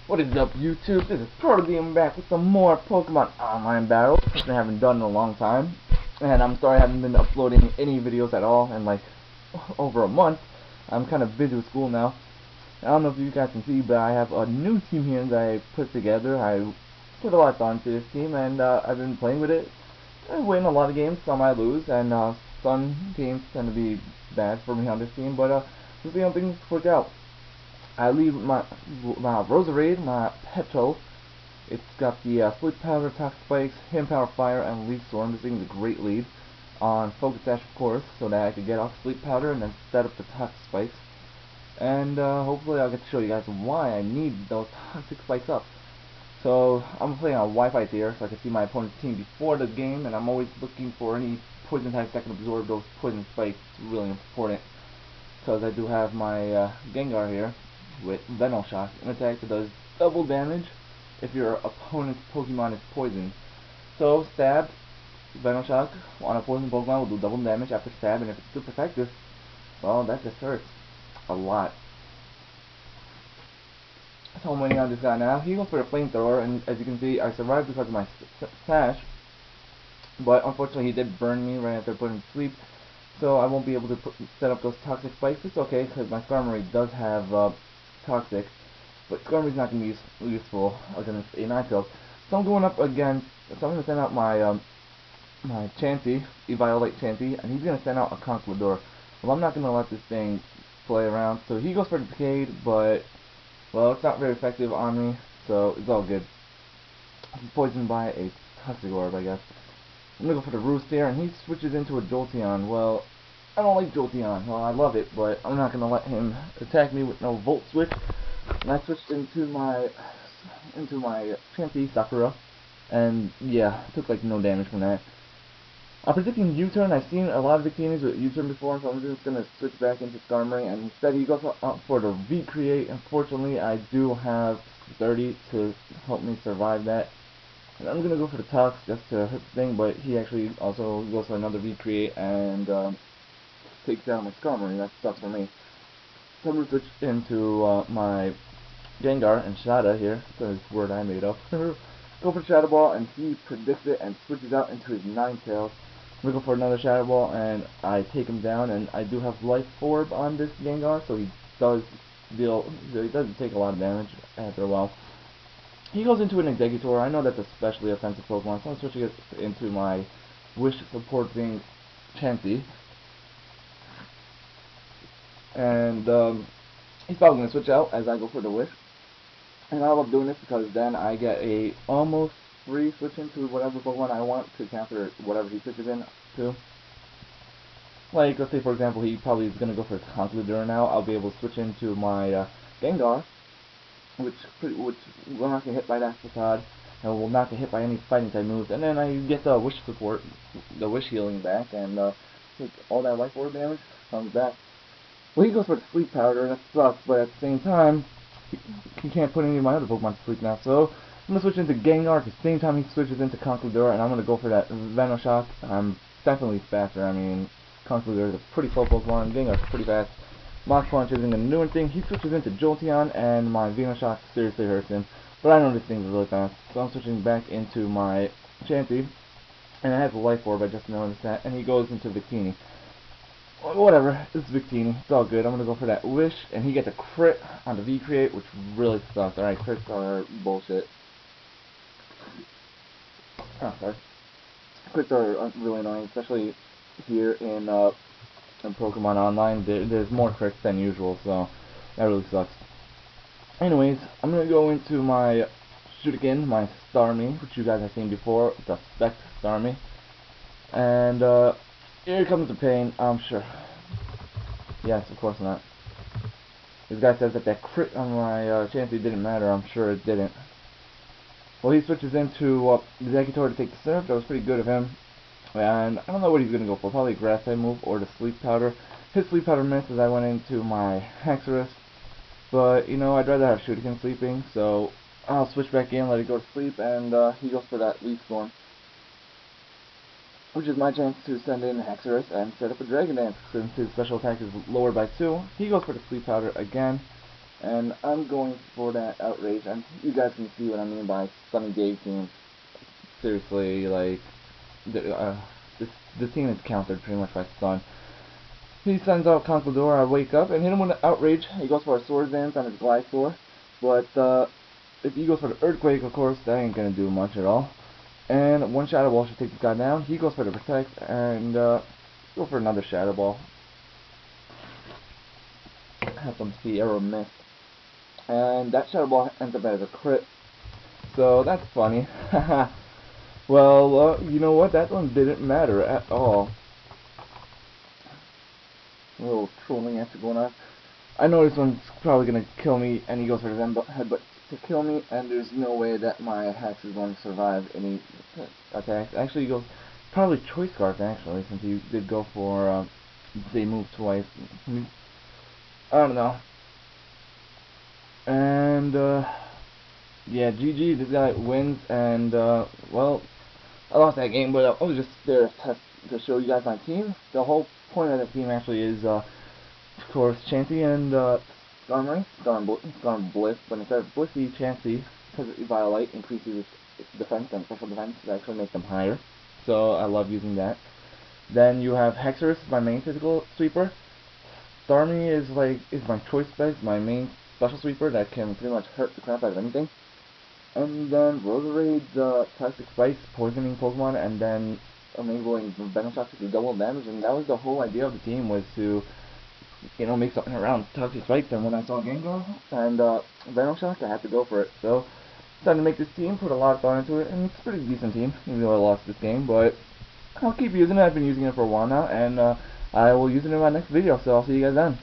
What is up, YouTube? This is ProtoDemn back with some more Pokemon Online battles, which I haven't done in a long time. And I'm sorry I haven't been uploading any videos at all in like over a month. I'm kind of busy with school now. I don't know if you guys can see, but I have a new team here that I put together. I put a lot of thought into this team, and I've been playing with it. I win a lot of games, some I lose, and some games tend to be bad for me on this team, but we'll see how things work out. I leave my Roserade, my Petal. It's got the Sleep Powder, Toxic Spikes, Hidden Power Fire, and Leaf Storm. This thing is a great lead on Focus Sash, of course, so that I could get off Sleep Powder and then set up the Toxic Spikes. And hopefully I'll get to show you guys why I need those Toxic Spikes up. So I'm playing on Wi-Fi here, so I can see my opponent's team before the game, and I'm always looking for any poison types that can absorb those poison spikes. It's really important, because I do have my Gengar here with Venom Shock, an attack that does double damage if your opponent's Pokemon is poisoned. So stab, Venom Shock on a poison Pokemon will do double damage after stab, and if it's super effective, well, that just hurts a lot. So I'm waiting on this guy now. He goes for a flamethrower, and as you can see, I survived because of my sash. But unfortunately, he did burn me right after putting him to sleep. So I won't be able to set up those toxic spikes. It's okay, because my Skarmory does have toxic. But Skarmory's not going to be useful against a Ninetales. So I'm going up against, so I'm going to send out my my Chansey, Eviolite Chansey, and he's going to send out a Conquillador. Well, I'm not going to let this thing play around. So he goes for the Decade, but well, it's not very effective on me, so it's all good. I'm poisoned by a Toxic Orb, I guess. I'm gonna go for the Roost here, and he switches into a Jolteon. Well, I don't like Jolteon. Well, I love it, but I'm not gonna let him attack me with no Volt Switch. And I switched into my Chansey Sakura, and yeah, I took like no damage from that. I'm predicting U-turn. I've seen a lot of Victinis with U-turn before, so I'm just going to switch back into Skarmory, and instead he goes up for the Recreate. Unfortunately, I do have 30 to help me survive that. And I'm going to go for the Tox just to hurt the thing, but he actually also goes for another Recreate and takes down my Skarmory. That sucks for me. So I'm going to switch into my Gengar and Shada here. That's a word I made up. Go for Shadow Ball, and he predicts it and switches out into his Ninetales. We go for another Shadow Ball, and I take him down, and I do have Life Orb on this Gengar, so he doesn't take a lot of damage after a while. He goes into an Exeggutor. I know that's a specially offensive Pokemon, so I'm switching it into my Wish supporting Chansey. And he's probably going to switch out as I go for the Wish. And I love doing this because then I get a almost free switch into whatever Pokemon I want to counter whatever he switches in to. Like, let's say for example he probably is going to go for Conquillador now. I'll be able to switch into my Gengar, which will not get hit by that facade, and will not get hit by any fighting type moves. And then I get the Wish support, the Wish healing back, and take all that Life Orb damage comes back. Well, he goes for the Sleep Powder, and that sucks, but at the same time, he can't put any of my other Pokemon to sleep now, so I'm going to switch into Gengar at the same time he switches into Conquillador, and I'm going to go for that Venom Shock. I'm definitely faster. I mean, Conquillador is a pretty slow Pokemon, Gengar's pretty fast. Mach Punch isn't going to do anything. He switches into Jolteon, and my Venom Shock seriously hurts him, but I know this thing's really fast, so I'm switching back into my Chansey, and I have the Life Orb, I just noticed that, and he goes into Victini. Whatever, it's Victini, it's all good. I'm gonna go for that Wish, and he gets a crit on the V-Create, which really sucks. Alright, crits are bullshit. Oh, sorry. Crits are really annoying, especially here in Pokemon Online. There's more crits than usual, so that really sucks. Anyways, I'm gonna go into my Shuriken, my Starmie, which you guys have seen before. It's a Spec Starmie. And, here comes the pain, I'm sure. Yes, of course not. This guy says that crit on my Chansey didn't matter. I'm sure it didn't. Well, he switches into Exeggutor to take the Surf. That was pretty good of him. And I don't know what he's going to go for. Probably a Grass type move or the Sleep Powder. His Sleep Powder missed as I went into my Haxorus. But, you know, I'd rather have Shuriken sleeping. So I'll switch back in, let it go to sleep, and he goes for that Leaf Storm, which is my chance to send in Haxorus and set up a Dragon Dance. Since his special attack is lowered by 2, he goes for the Sleep Powder again, And I'm going for that outrage, and you guys can see what I mean by Sunny Day team. Seriously, like, this team is countered pretty much by Sun. He sends out Conquistador, I wake up and hit him with an outrage. He goes for a sword dance on his Glysaur, but if he goes for the Earthquake, of course, that ain't gonna do much at all. And one Shadow Ball should take this guy down. He goes for the Protect, and go for another Shadow Ball. Have some Sierra miss. And that Shadow Ball ends up as a crit. So that's funny. Well, you know what? That one didn't matter at all. A little trolling action going on. I know this one's probably gonna kill me, and he goes for his headbutt to kill me, and there's no way that my Hex is going to survive any attacks. Actually, he goes probably Choice Scarf actually, since he did go for they moved twice. I don't know. And yeah, GG. This guy wins, and well, I lost that game, but I was just there to test to show you guys my team. The whole point of the team actually is, of course, Chansey and Storm Bliss, but instead of Blissey, Chansey, because Violite increases its defense and special defense to actually make them higher. So I love using that. Then you have Hexorus, my main physical sweeper. Starmie is my choice base, my main special sweeper that can pretty much hurt the crap out of anything. And then Roserade's Toxic Spikes, poisoning Pokemon, and then enabling Venom Shock to do double damage, and that was the whole idea of the team, was to, you know, make something around Toxic Spikes. And when I saw Gengar and Venom Shock, I had to go for it. So decided to make this team, put a lot of thought into it, and it's a pretty decent team, even though I lost this game, but I'll keep using it. I've been using it for a while now, and I will use it in my next video, so I'll see you guys then.